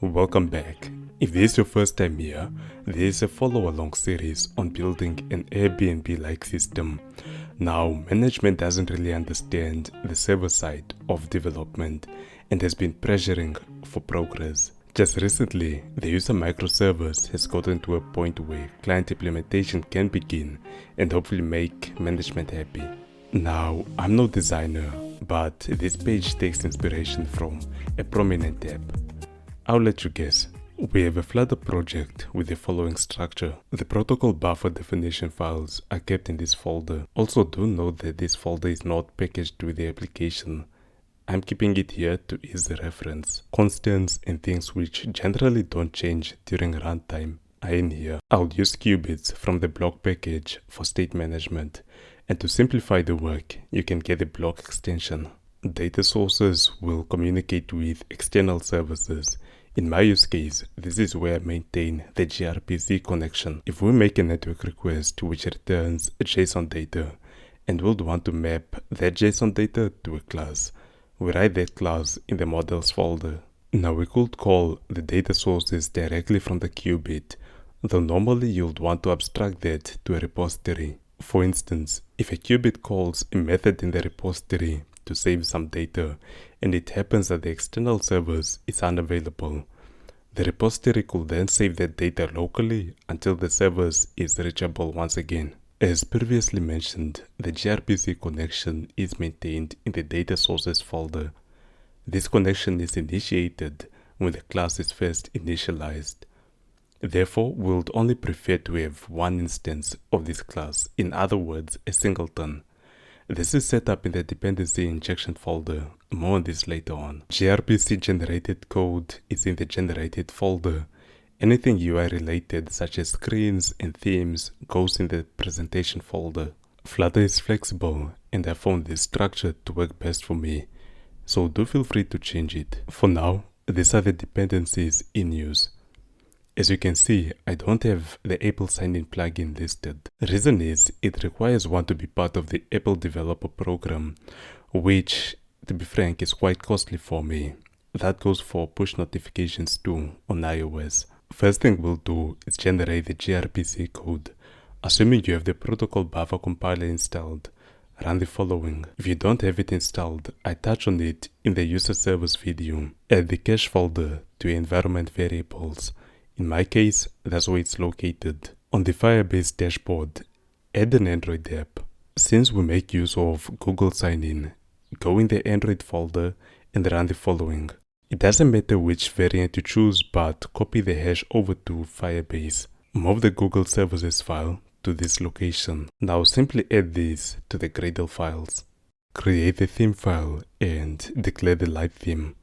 Welcome back. If this is your first time here, this is a follow-along series on building an Airbnb-like system. Now, management doesn't really understand the server side of development and has been pressuring for progress. Just recently, the user microservice has gotten to a point where client implementation can begin and hopefully make management happy. Now, I'm no designer, but this page takes inspiration from a prominent app. I'll let you guess. We have a Flutter project with the following structure. The protocol buffer definition files are kept in this folder. Also, do note that this folder is not packaged with the application. I'm keeping it here to ease the reference. Constants and things which generally don't change during runtime are in here. I'll use qubits from the block package for state management. And to simplify the work, you can get the block extension. Data sources will communicate with external services. In my use case, this is where I maintain the gRPC connection. If we make a network request which returns JSON data and would want to map that JSON data to a class, we write that class in the models folder. Now we could call the data sources directly from the qubit, though normally you'd want to abstract that to a repository. For instance, if a qubit calls a method in the repository to save some data, and it happens that the external service is unavailable, the repository could then save that data locally until the service is reachable once again. As previously mentioned, the gRPC connection is maintained in the data sources folder. This connection is initiated when the class is first initialized. Therefore, we would only prefer to have one instance of this class, in other words, a singleton. This is set up in the dependency injection folder. More on this later on. gRPC generated code is in the generated folder. Anything UI related such as screens and themes goes in the presentation folder. Flutter is flexible and I found this structure to work best for me, so do feel free to change it. For now, these are the dependencies in use. As you can see, I don't have the Apple sign-in plugin listed. Reason is, it requires one to be part of the Apple developer program, which, to be frank, is quite costly for me. That goes for push notifications too on iOS. First thing we'll do is generate the gRPC code. Assuming you have the protocol buffer compiler installed, run the following. If you don't have it installed, I touch on it in the user service video. Add the cache folder to your environment variables. In my case, that's where it's located. On the Firebase dashboard, add an Android app. Since we make use of Google Sign-in, go in the Android folder and run the following. It doesn't matter which variant you choose, but copy the hash over to Firebase. Move the Google Services file to this location. Now simply add this to the Gradle files. Create the theme file and declare the light theme.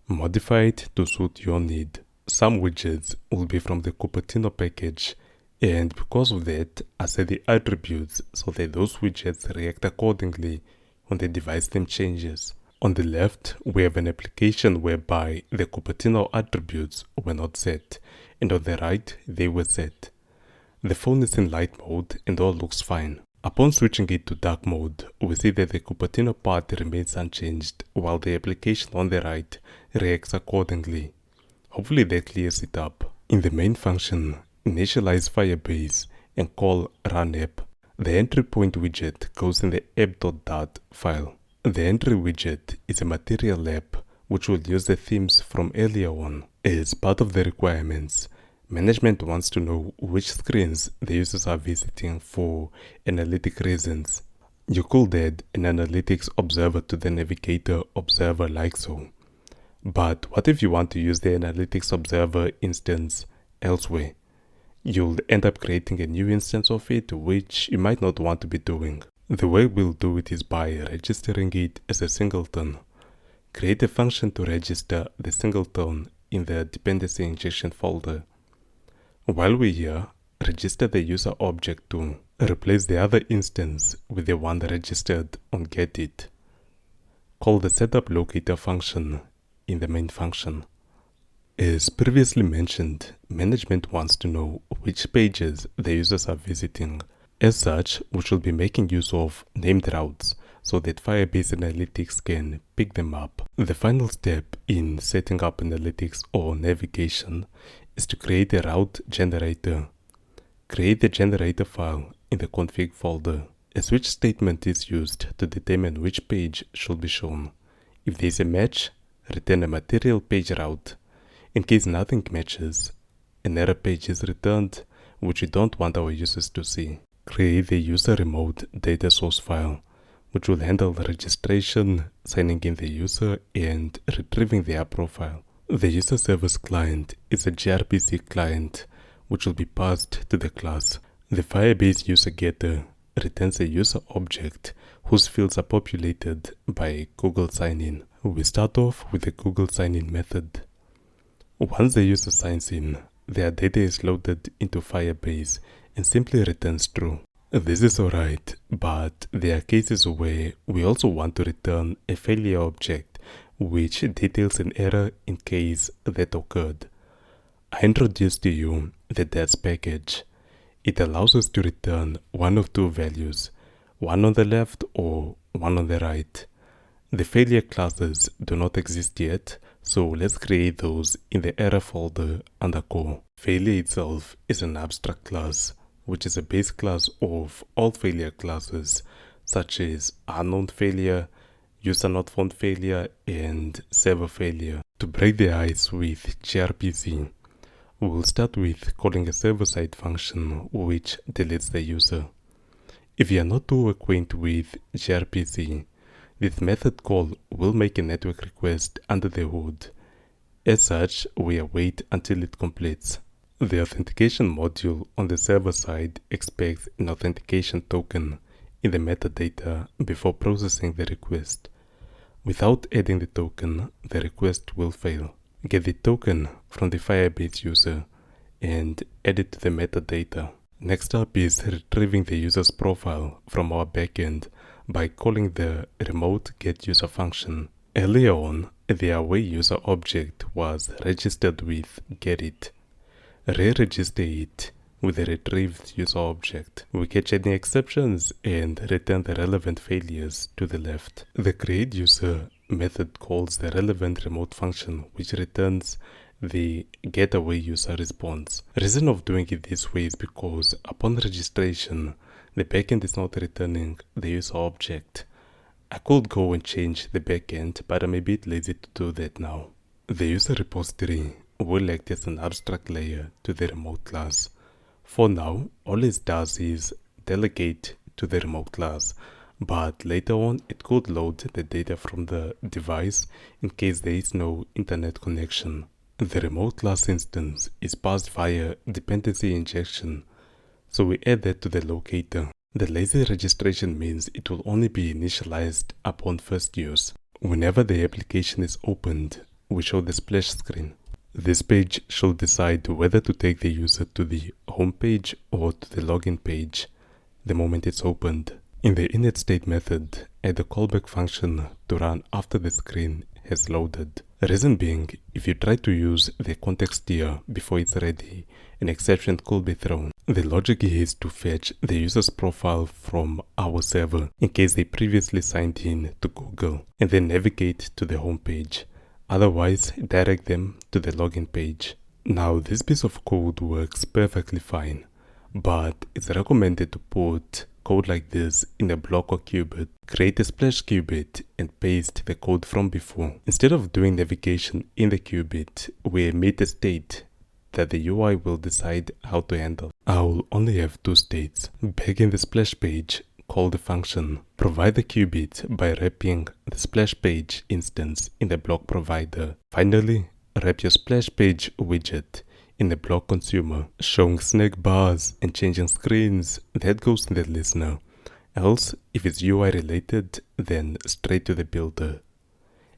Modify it to suit your need. Some widgets will be from the Cupertino package, and because of that, I set the attributes so that those widgets react accordingly when the device name changes. On the left, we have an application whereby the Cupertino attributes were not set, and on the right, they were set. The phone is in light mode and all looks fine. Upon switching it to dark mode, we see that the Cupertino part remains unchanged, while the application on the right reacts accordingly. Hopefully that clears it up. In the main function, initialize Firebase and call run app. The entry point widget goes in the app.dart file. The entry widget is a material app which will use the themes from earlier on. As part of the requirements, management wants to know which screens the users are visiting for analytic reasons. You could add an analytics observer to the navigator observer like so. But what if you want to use the analytics observer instance elsewhere? You'll end up creating a new instance of it, which you might not want to be doing. The way we'll do it is by registering it as a singleton. Create a function to register the singleton in the dependency injection folder. While we're here, register the user object to replace the other instance with the one registered on getIt. Call the setup locator function in the main function. As previously mentioned, management wants to know which pages the users are visiting. As such, we should be making use of named routes so that Firebase Analytics can pick them up. The final step in setting up analytics or navigation is to create a route generator. Create the generator file in the config folder. A switch statement is used to determine which page should be shown. If there is a match, return a material page route. In case nothing matches, an error page is returned, which we don't want our users to see. Create the user remote data source file, which will handle the registration, signing in the user, and retrieving their profile. The user service client is a gRPC client, which will be passed to the class. The Firebase user getter returns a user object whose fields are populated by Google sign-in. We start off with the Google sign-in method. Once the user signs in, their data is loaded into Firebase and simply returns true. This is alright, but there are cases where we also want to return a failure object which details an error in case that occurred. I introduced to you the DATS package. It allows us to return one of two values, one on the left or one on the right. The failure classes do not exist yet, so let's create those in the error folder under core. Failure itself is an abstract class, which is a base class of all failure classes, such as unknown failure, user not found failure, and server failure. To break the ice with gRPC, we will start with calling a server-side function which deletes the user. If you are not too acquainted with gRPC, this method call will make a network request under the hood. As such, we await until it completes. The authentication module on the server side expects an authentication token in the metadata before processing the request. Without adding the token, the request will fail. Get the token from the Firebase user and add it to the metadata. Next up is retrieving the user's profile from our backend by calling the remote getUser function. Earlier on, the away user object was registered with getIt. Re-register it with the retrieved user object. We catch any exceptions and return the relevant failures to the left. The createUser method calls the relevant remote function which returns the getAway user response. Reason of doing it this way is because upon registration, the backend is not returning the user object. I could go and change the backend, but I'm a bit lazy to do that now. The user repository will act as an abstract layer to the remote class. For now, all it does is delegate to the remote class, but later on it could load the data from the device in case there is no internet connection. The remote class instance is passed via dependency injection, so we add that to the locator. The lazy registration means it will only be initialized upon first use. Whenever the application is opened, we show the splash screen. This page should decide whether to take the user to the home page or to the login page the moment it's opened. In the initState method, add a callback function to run after the screen has loaded. Reason being, if you try to use the context tier before it's ready, an exception could be thrown. The logic here is to fetch the user's profile from our server in case they previously signed in to Google and then navigate to the home page. Otherwise, direct them to the login page. Now, this piece of code works perfectly fine, but it's recommended to put code like this in a block or qubit. Create a splash qubit and paste the code from before. Instead of doing navigation in the qubit, we emit a state that the UI will decide how to handle. I will only have two states. Back in the splash page, call the function. Provide the qubit by wrapping the splash page instance in the block provider. Finally, wrap your splash page widget in the block consumer. Showing snack bars and changing screens, that goes in the listener. Else, if it's UI related, then straight to the builder.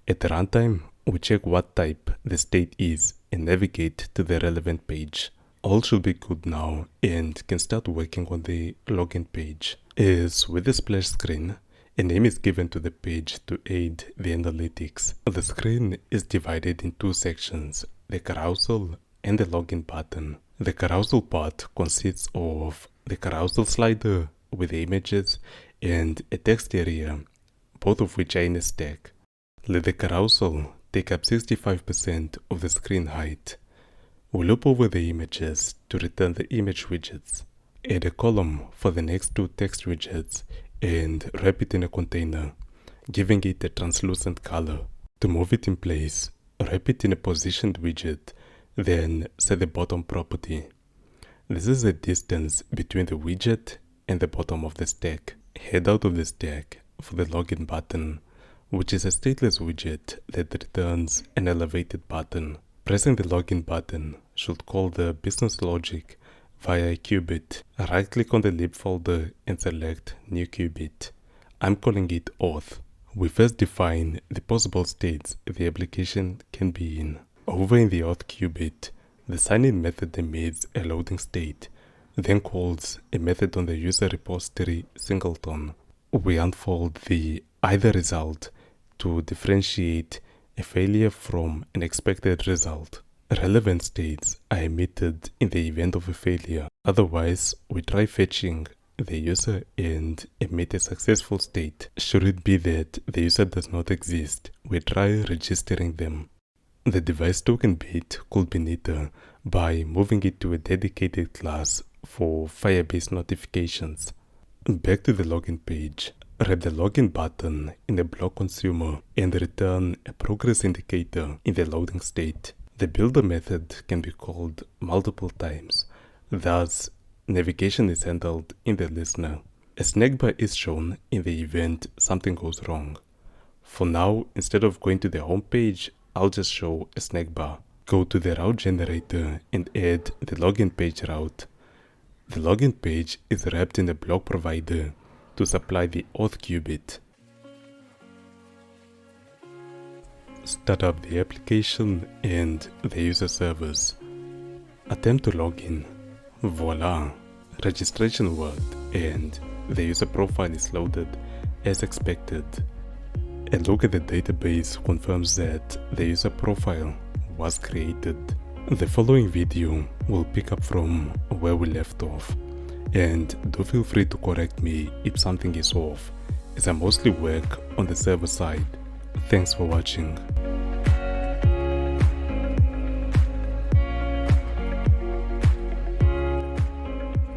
At the runtime, we check what type the state is and navigate to the relevant page. All should be good now and can start working on the login page. As with the splash screen, a name is given to the page to aid the analytics. The screen is divided in two sections, the carousel and the login button. The carousel part consists of the carousel slider with the images and a text area both of which are in a stack. Let the carousel take up 65% of the screen height. We loop over the images to return the image widgets. Add a column for the next two text widgets and wrap it in a container, giving it a translucent color. To move it in place, wrap it in a positioned widget, then set the bottom property. This is the distance between the widget and the bottom of the stack. Head out of the stack for the login button, which is a stateless widget that returns an elevated button. Pressing the login button should call the business logic via a qubit. Right-click on the lib folder and select New Qubit. I'm calling it auth. We first define the possible states the application can be in. Over in the auth qubit, the sign-in method emits a loading state, then calls a method on the user repository singleton. We unfold the either result to differentiate a failure from an expected result. Relevant states are emitted in the event of a failure. Otherwise, we try fetching the user and emit a successful state. Should it be that the user does not exist, we try registering them. The device token bit could be neater by moving it to a dedicated class for Firebase notifications. Back to the login page. Wrap the login button in the block consumer and return a progress indicator in the loading state. The builder method can be called multiple times, thus navigation is handled in the listener. A snack bar is shown in the event something goes wrong. For now, instead of going to the home page, I'll just show a snack bar. Go to the route generator and add the login page route. The login page is wrapped in the block provider to supply the auth qubit. Start up the application and the user servers. Attempt to log in. Voila! Registration worked and the user profile is loaded as expected. A look at the database confirms that the user profile was created. The following video will pick up from where we left off, and do feel free to correct me if something is off, as I mostly work on the server side. Thanks for watching.